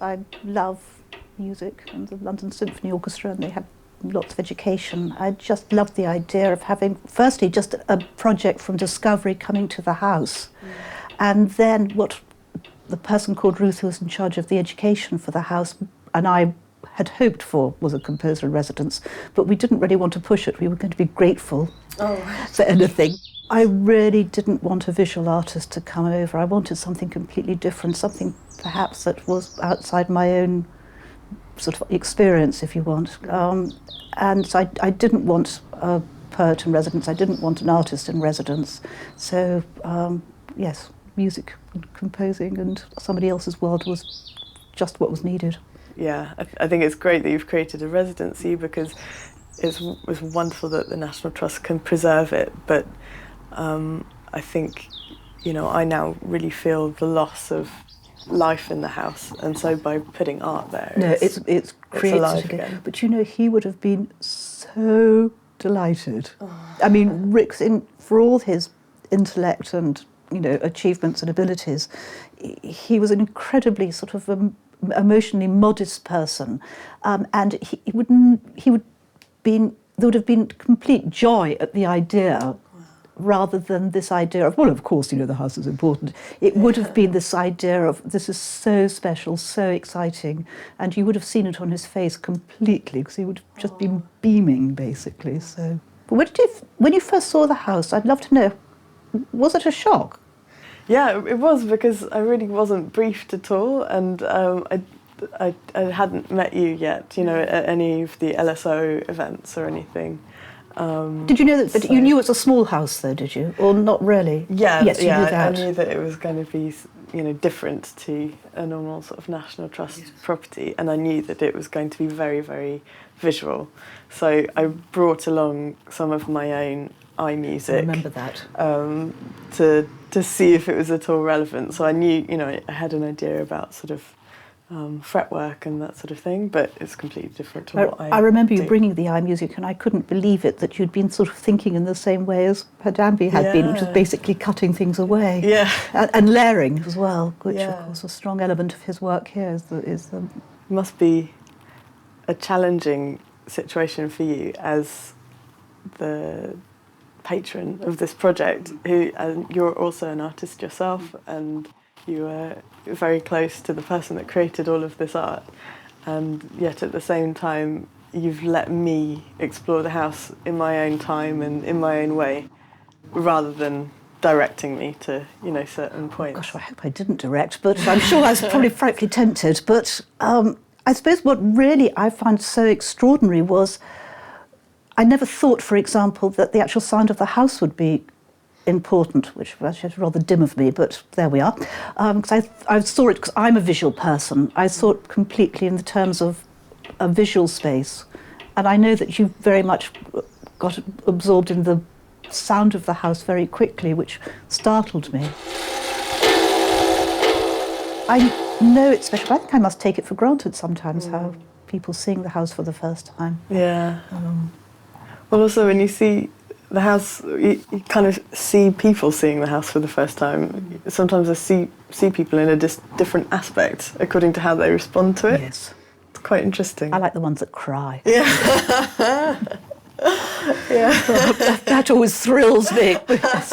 I love music and the London Symphony Orchestra, and they have lots of education. I just loved the idea of having, firstly, just a project from discovery coming to the house, and then what the person called Ruth, who was in charge of the education for the house, and I had hoped for, was a composer in residence, but we didn't really want to push it. We were going to be grateful for anything. I really didn't want a visual artist to come over. I wanted something completely different, something perhaps that was outside my own sort of experience, if you want. And so I didn't want a poet in residence. I didn't want an artist in residence. So, yes, music and composing and somebody else's world was just what was needed. Yeah, I think it's great that you've created a residency, because it's wonderful that the National Trust can preserve it, but I think, you know, I now really feel the loss of life in the house, and so by putting art there, it's created again. But you know, he would have been so delighted. I mean, Rick's for all his intellect and, you know, achievements and abilities, he was an incredibly sort of emotionally modest person, and there would have been complete joy at the idea, rather than this idea of, well, of course, you know, the house is important. It would have been this idea of, this is so special, so exciting, and you would have seen it on his face completely, because he would have just been beaming, basically. So, but when you first saw the house, I'd love to know, was it a shock? Yeah, it was, because I really wasn't briefed at all, and I hadn't met you yet, you know, at any of the LSO events or anything. Did you know that? But you knew it's a small house, though, did you? Or not really? Yeah, yes, you knew that. I knew that it was going to be, you know, different to a normal sort of National Trust property, and I knew that it was going to be very, very visual. So I brought along some of my own iMusic. I remember that. To see if it was at all relevant. So I knew, you know, I had an idea about sort of fretwork and that sort of thing, but it's completely different to what I remember you do. bringing the iMusic, and I couldn't believe it that you'd been sort of thinking in the same way as Khadambi had been, which was basically cutting things away. Yeah. And layering as well, which of course a strong element of his work here is the Must be a challenging situation for you as the patron of this project, and you're also an artist yourself, and you are very close to the person that created all of this art, and yet at the same time you've let me explore the house in my own time and in my own way, rather than directing me to, you know, certain points. Gosh, I hope I didn't direct, but I'm sure I was probably frightfully tempted. But I suppose what really I found so extraordinary was I never thought, for example, that the actual sound of the house would be important, which was rather dim of me, but there we are. Because I saw it, because I'm a visual person, I saw it completely in the terms of a visual space. And I know that you very much got absorbed in the sound of the house very quickly, which startled me. I know it's special, but I think I must take it for granted sometimes how people seeing the house for the first time. Yeah. Well, also when you see the house, you kind of see people seeing the house for the first time. Sometimes I see people in a different aspect according to how they respond to it. Yes. It's quite interesting. I like the ones that cry. Yeah. Yeah. That always thrills me. Yes.